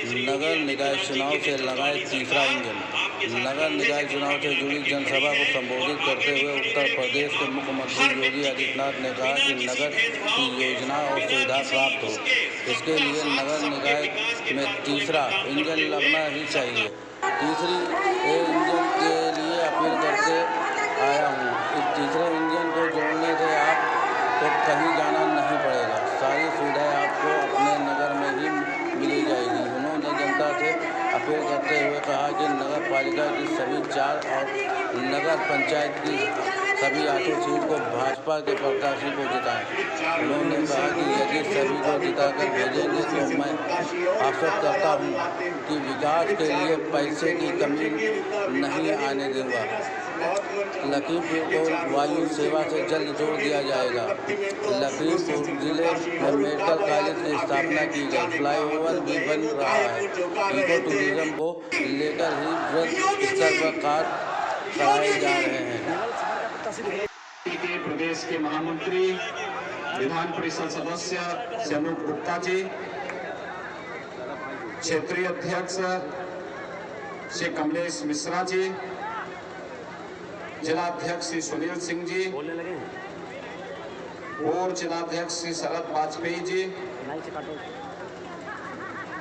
नगर निकाय चुनाव से लगाए तीसरा इंजन। नगर निकाय चुनाव से जुड़ी जनसभा को संबोधित करते हुए उत्तर प्रदेश के मुख्यमंत्री योगी आदित्यनाथ ने कहा कि नगर की योजना और सुविधा प्राप्त हो, इसके लिए नगर निकाय में तीसरा इंजन लगना ही चाहिए। तीसरी इंजन के लिए अपील करते आया हूँ। इस तीसरे इंजन को जोड़ने से आपको कहीं जाना नहीं पड़ेगा, सारी सुविधाएं आपको अपने नगर में ही मिली जाएगी। उन्होंने जनता से अपील करते हुए कहा कि नगर पालिका की सभी 4 और नगर पंचायत की सभी 8 सीट को भाजपा के प्रत्याशी को जिताएं। उन्होंने कहा कि यदि सभी को जिताकर भेजेंगे तो मैं आश्वस्त करता हूं कि विकास के लिए पैसे की कमी नहीं आने दूंगा। लखीमपुर को वायु सेवा से जल्द जोड़ दिया जाएगा। लखीमपुर जिले में मेडिकल कॉलेज की स्थापना की गई, फ्लाईओवर भी बन रहा है। इको टूरिज्म को लेकर ही वृहद स्तर पर कार्य कराए जा रहे हैं। प्रदेश के महामंत्री विधान परिषद सदस्य श्यामू गुप्ता जी, क्षेत्रीय अध्यक्ष श्री कमलेश मिश्रा जी, जिला अध्यक्ष श्री सुनील सिंह जी, पूर्व जिलाध्यक्ष श्री शरद वाजपेयी जी,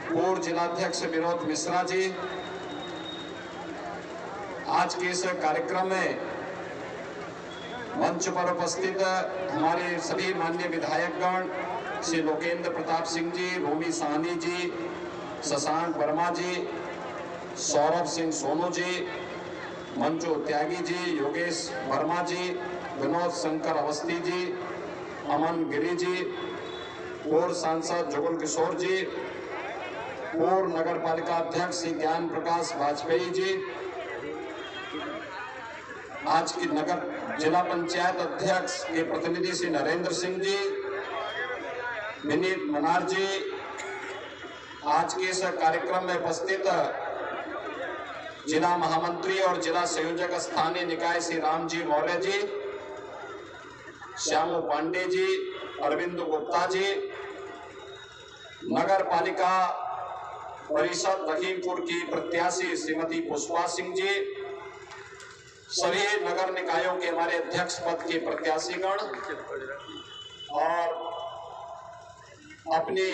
पूर्व जिलाध्यक्ष विनोद मिश्रा जी। आज के इस कार्यक्रम में मंच पर उपस्थित हमारे सभी माननीय विधायकगण श्री लोकेंद्र प्रताप सिंह जी, रोमी साहनी जी, शशांक वर्मा जी, सौरभ सिंह सोनू जी, मंजू त्यागी जी, योगेश वर्मा जी, विनोद शंकर अवस्थी जी, अमन गिरी जी, पूर्व सांसद जुगल किशोर जी, पूर्व नगर पालिका अध्यक्ष श्री ज्ञान प्रकाश वाजपेयी जी, आज की नगर जिला पंचायत अध्यक्ष के प्रतिनिधि श्री नरेंद्र सिंह जी, विनीत मनार जी, आज के इस कार्यक्रम में उपस्थित जिला महामंत्री और जिला संयोजक स्थानीय निकाय श्री राम जी मौर्य जी, श्यामू पांडे जी, अरविंद गुप्ता जी, नगर पालिका परिषद लखीमपुर की प्रत्याशी श्रीमती पुष्पा सिंह जी, सभी नगर निकायों के हमारे अध्यक्ष पद के प्रत्याशीगण और अपने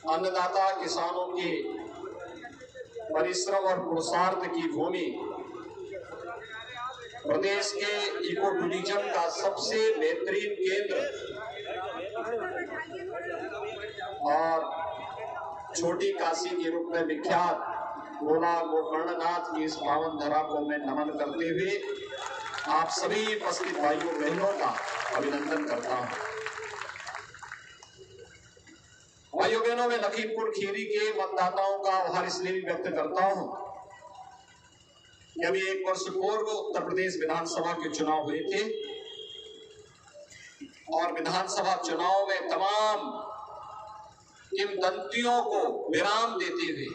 अन्नदाता किसानों के परिश्रम और पुरुषार्थ की भूमि, प्रदेश के इको टूरिज्म का सबसे बेहतरीन केंद्र और छोटी काशी के रूप में विख्यात गोला गोकर्णनाथ की इस पावन धरा को मैं नमन करते हुए आप सभी उपस्थित भाइयों बहनों का अभिनंदन करता हूं। भाइयों बहनों, मैं लखीमपुर खीरी के मतदाताओं का आभार इसलिए भी व्यक्त करता हूं कि अभी 1 वर्ष पूर्व उत्तर प्रदेश विधानसभा के चुनाव हुए थे और विधानसभा चुनाव में तमाम किंवदंतियों को विराम देते हुए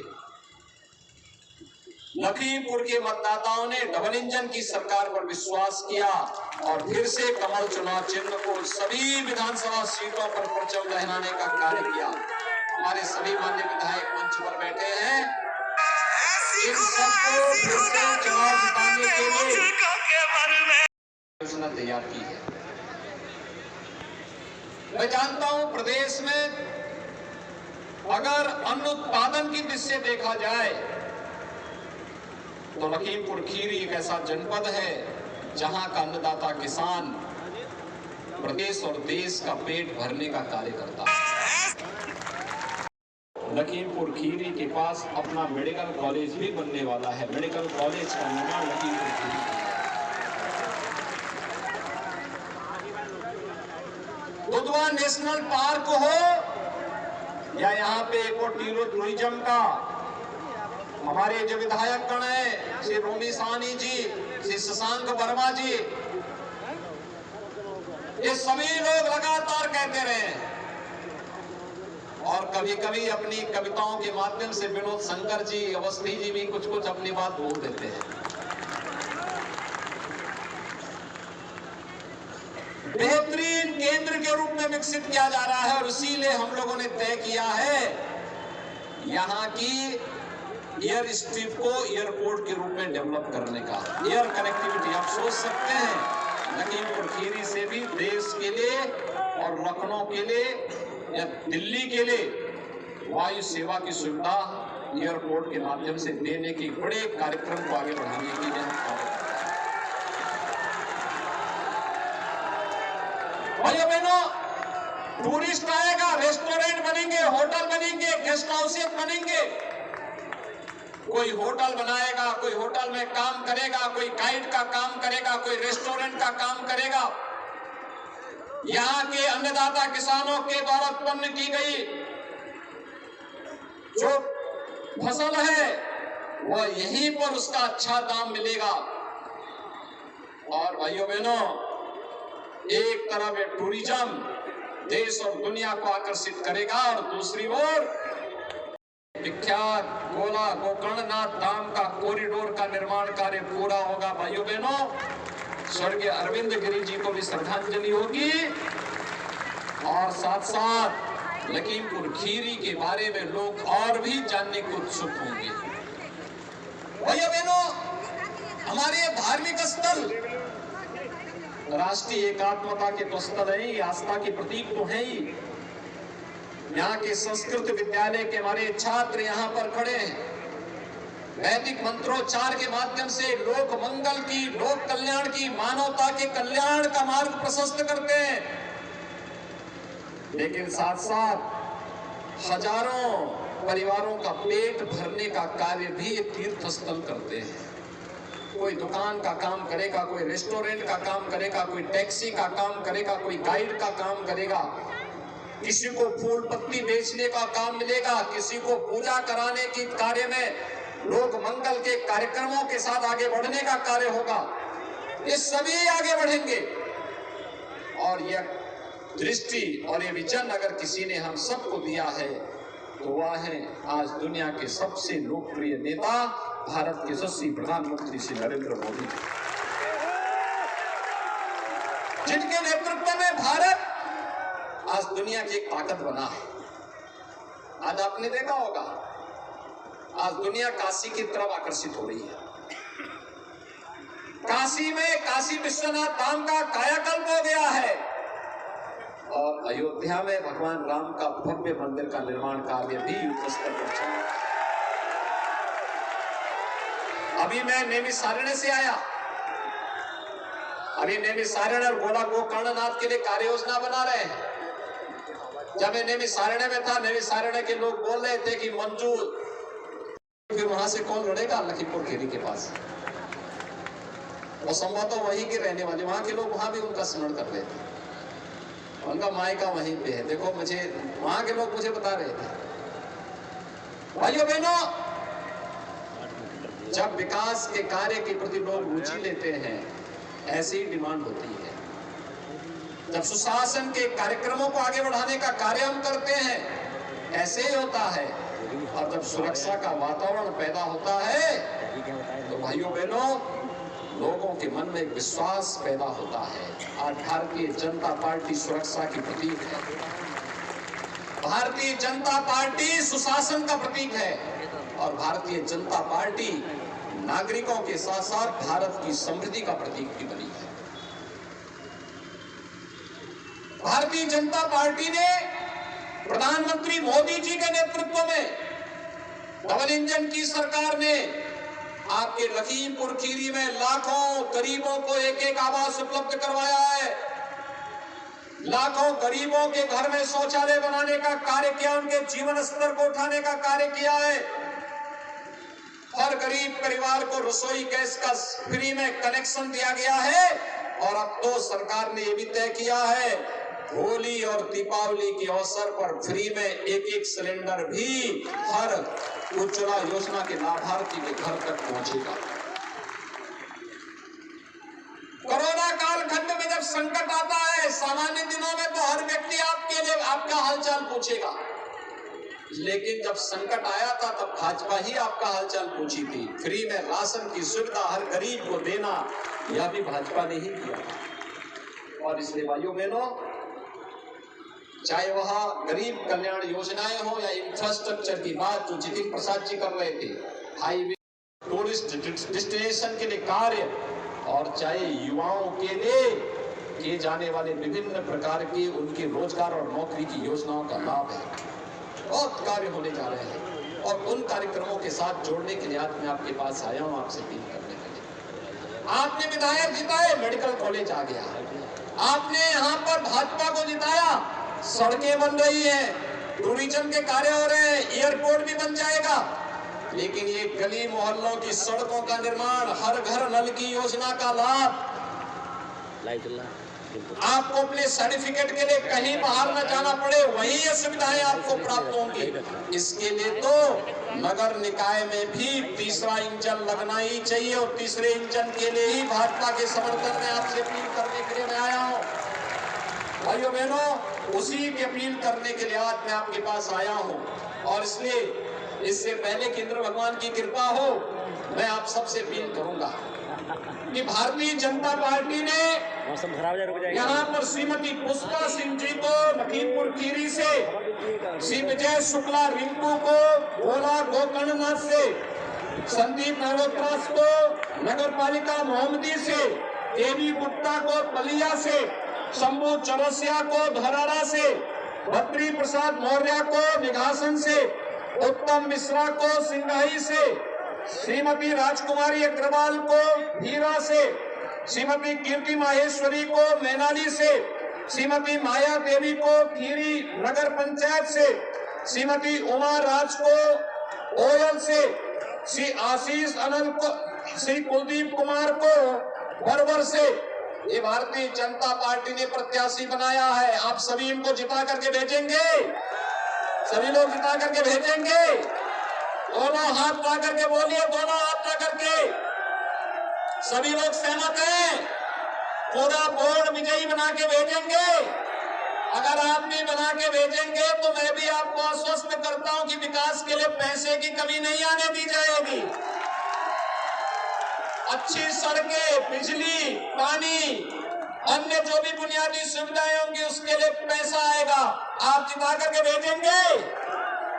लखीमपुर के मतदाताओं ने डबल इंजन की सरकार पर विश्वास किया और फिर से कमल चुनाव चिन्ह को सभी विधानसभा सीटों पर परचम लहराने का कार्य किया। हमारे सभी मान्य विधायक मंच पर बैठे हैं। इन सबको फिर से चुनाव जिताने के लिए योजना तैयार की है। मैं जानता हूं प्रदेश में अगर अन्न उत्पादन की दृष्टि से देखा जाए तो लखीमपुर खीरी एक ऐसा जनपद है जहां का अन्नदाता किसान प्रदेश और देश का पेट भरने का कार्य करता है। लखीमपुर खीरी के पास अपना मेडिकल कॉलेज भी बनने वाला है। मेडिकल कॉलेज का निर्माण लखीमपुर खीरी दुधवा नेशनल पार्क हो या यहाँ पे इको टूरिज्म का हमारे जो विधायक गण है श्री रोमी साहनी जी, श्री शशांक वर्मा जी, ये सभी लोग लगातार कहते रहे और कभी कभी अपनी कविताओं के माध्यम से विनोद शंकर जी, अवस्थी जी भी कुछ कुछ अपनी बात बोल देते हैं। बेहतरीन केंद्र के रूप में विकसित किया जा रहा है और इसीलिए हम लोगों ने तय किया है यहाँ की एयर स्ट्रिप को एयरपोर्ट के रूप में डेवलप करने का, एयर कनेक्टिविटी। आप सोच सकते हैं लखीमपुर खीरी से भी देश के लिए और लखनऊ के लिए या दिल्ली के लिए वायु सेवा की सुविधा एयरपोर्ट के माध्यम से देने के बड़े कार्यक्रम को आगे बढ़ाने के लिए भाइयों बहनों, टूरिस्ट आएगा, रेस्टोरेंट बनेंगे, होटल बनेंगे, गेस्ट हाउसेस बनेंगे। कोई होटल बनाएगा, कोई होटल में काम करेगा, कोई गाइड का काम करेगा, कोई रेस्टोरेंट का काम करेगा। यहाँ के अन्नदाता किसानों के द्वारा उत्पन्न की गई जो फसल है वह यहीं पर उसका अच्छा दाम मिलेगा। और भाइयों बहनों, एक तरफ ये टूरिज्म देश और दुनिया को आकर्षित करेगा और दूसरी ओर विख्यात गोकर्णनाथ धाम का कॉरिडोर का निर्माण कार्य पूरा होगा। भाइयों बहनों, स्वर्गीय अरविंद गिरी जी को भी श्रद्धांजलि होगी और साथ साथ लखीमपुर खीरी के बारे में लोग और भी जानने को उत्सुक होंगे। भाइयों बहनों, हमारे धार्मिक स्थल राष्ट्रीय एकात्मता के तो स्थल है ही, आस्था के प्रतीक तो है ही। यहाँ के संस्कृत विद्यालय के हमारे छात्र यहाँ पर खड़े हैं, वैदिक मंत्रोच्चार के माध्यम से लोक मंगल की, लोक कल्याण की, मानवता के कल्याण का मार्ग प्रशस्त करते हैं। लेकिन साथ साथ हजारों परिवारों का पेट भरने का कार्य भी एक तीर्थ स्थल करते हैं। कोई दुकान का काम करेगा, कोई रेस्टोरेंट का काम करेगा, कोई टैक्सी का काम करेगा, कोई गाइड का काम करेगा, किसी को फूल पत्ती बेचने का काम मिलेगा, किसी को पूजा कराने के कार्य में लोक मंगल के कार्यक्रमों के साथ आगे बढ़ने का कार्य होगा। ये सभी आगे बढ़ेंगे और यह दृष्टि और ये विजन अगर किसी ने हम सबको दिया है तो वह है आज दुनिया के सबसे लोकप्रिय नेता भारत के यशस्वी प्रधानमंत्री श्री नरेंद्र मोदी, जिनके नेतृत्व में भारत आज दुनिया की एक ताकत बना है। आज आपने देखा होगा, आज दुनिया काशी की तरफ आकर्षित हो रही है। काशी में काशी विश्वनाथ धाम का कायाकल्प हो गया है और अयोध्या में भगवान राम का भव्य मंदिर का निर्माण कार्य भी युद्ध स्तर पर चल रहा है। अभी मैं नैमिषारण्य से आया, अभी नैमिषारण्य और गोकर्णनाथ के लिए कार्य योजना बना रहे हैं। जब मैं नैमिषारण्य में था, नैमिषारण्य के लोग बोल रहे थे कि मंजूर, फिर वहां से कौन लड़ेगा लखीमपुर खीरी के पास। और संभवतः वहीं के रहने वाले वहां के लोग वहां भी उनका स्मरण कर रहे थे, उनका मायका वहीं पे है। देखो, मुझे वहां के लोग मुझे बता रहे थे। भाइयों बहनों, जब विकास के कार्य के प्रति लोग रुचि लेते हैं, ऐसी डिमांड होती है। जब सुशासन के कार्यक्रमों को आगे बढ़ाने का कार्य हम करते हैं, ऐसे ही होता है। और जब सुरक्षा का वातावरण पैदा होता है तो भाइयों बहनों, लोगों के मन में एक विश्वास पैदा होता है। आज भारतीय जनता पार्टी सुरक्षा की प्रतीक है, भारतीय जनता पार्टी सुशासन का प्रतीक है और भारतीय जनता पार्टी नागरिकों के साथ साथ भारत की समृद्धि का प्रतीक भी बनी है। भारतीय जनता पार्टी ने प्रधानमंत्री मोदी जी के नेतृत्व में डबल इंजन की सरकार ने आपके लखीमपुर खीरी में लाखों गरीबों को एक एक आवास उपलब्ध करवाया है। लाखों गरीबों के घर में शौचालय बनाने का कार्य किया, उनके जीवन स्तर को उठाने का कार्य किया है। हर गरीब परिवार को रसोई गैस का फ्री में कनेक्शन दिया गया है और अब तो सरकार ने यह भी तय किया है, होली और दीपावली के अवसर पर फ्री में एक सिलेंडर भी हर उज्ज्वला योजना के लाभार्थी के घर तक पहुंचेगा। कोरोना कालखंड में जब संकट आता है, सामान्य दिनों में तो हर व्यक्ति आपके लिए आपका हालचाल पूछेगा, लेकिन जब संकट आया था तब भाजपा ही आपका हालचाल पूछी थी। फ्री में राशन की सुविधा हर गरीब को देना, यह भी भाजपा ने ही किया। और इसलिए भाइयों बहनों, चाहे वह गरीब कल्याण योजनाएं हो या इंफ्रास्ट्रक्चर की बात जो जितिन प्रसाद जी कर रहे थे, हाईवे, टूरिस्ट डेस्टिनेशन के लिए कार्य, और चाहे युवाओं के लिए किए जाने वाले विभिन्न प्रकार की उनकी रोजगार और नौकरी की योजनाओं का लाभ है। बहुत कार्य होने जा रहे हैं और उन कार्यक्रमों के साथ जोड़ने के लिए आज मैं आपके पास आया हूं, आपसे अपील करने के लिए। आपने विधायक जिताए, मेडिकल कॉलेज आ गया। आपने यहाँ पर भाजपा को जिताया, सड़कें बन रही हैं, टूरिज्म के कार्य हो रहे हैं, एयरपोर्ट भी बन जाएगा। लेकिन ये गली मोहल्लों की सड़कों का निर्माण, हर घर नल की योजना का लाभ, आपको अपने सर्टिफिकेट के लिए कहीं बाहर न जाना पड़े, वही ये सुविधाएं आपको प्राप्त होंगी। इसके लिए तो नगर निकाय में भी तीसरा इंजन लगना ही चाहिए और तीसरे इंजन के लिए ही भाजपा के समर्थन में आपसे अपील करने के लिए मैं आया हूँ। भाइयों बहनों, उसी की अपील करने के लिए आज मैं आपके पास आया हूँ। और इसलिए इससे पहले कि इंद्र भगवान की कृपा हो, मैं आप सबसे अपील करूंगा कि भारतीय जनता पार्टी ने यहाँ पर श्रीमती पुष्पा सिंह जी को लखीमपुर खीरी से, श्री विजय शुक्ला रिंकू को भोला गोकर्णनाथ से, संदीप मल्होत्रा को नगर पालिका मोहम्मदी से, देवी गुप्ता को पलिया से, शंभू चौरसिया को धराड़ा से, बद्री प्रसाद मौर्य को निघासन से, उत्तम मिश्रा को सिंगाही से, श्रीमती राजकुमारी अग्रवाल को हीरा से, श्रीमती कीर्ति माहेश्वरी को मैनाली से, श्रीमती माया देवी को खीरी नगर पंचायत से, श्रीमती उमा राज को ओयल से, श्री आशीष अनंत को, श्री कुलदीप कुमार को बरवर से ये भारतीय जनता पार्टी ने प्रत्याशी बनाया है। आप सभी इनको जिता करके भेजेंगे, सभी लोग जिता करके भेजेंगे। दोनों हाथ ला करके बोलिए, दोनों हाथ ला करके। सभी लोग सहमत हैं? पूरा बोर्ड विजयी बना के भेजेंगे। अगर आप भी बना के भेजेंगे तो मैं भी आपको आश्वस्त करता हूं कि विकास के लिए पैसे की कमी नहीं आने दी जाएगी। अच्छी सड़कें, बिजली, पानी, अन्य जो भी बुनियादी सुविधाएं होंगी उसके लिए पैसा आएगा। आप जिता करके भेजेंगे?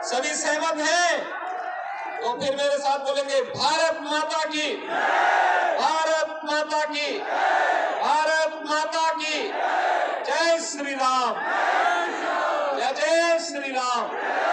सभी सहमत हैं? तो फिर मेरे साथ बोलेंगे, भारत माता की, भारत माता की, भारत माता की, जय श्री राम, जय जय श्री राम।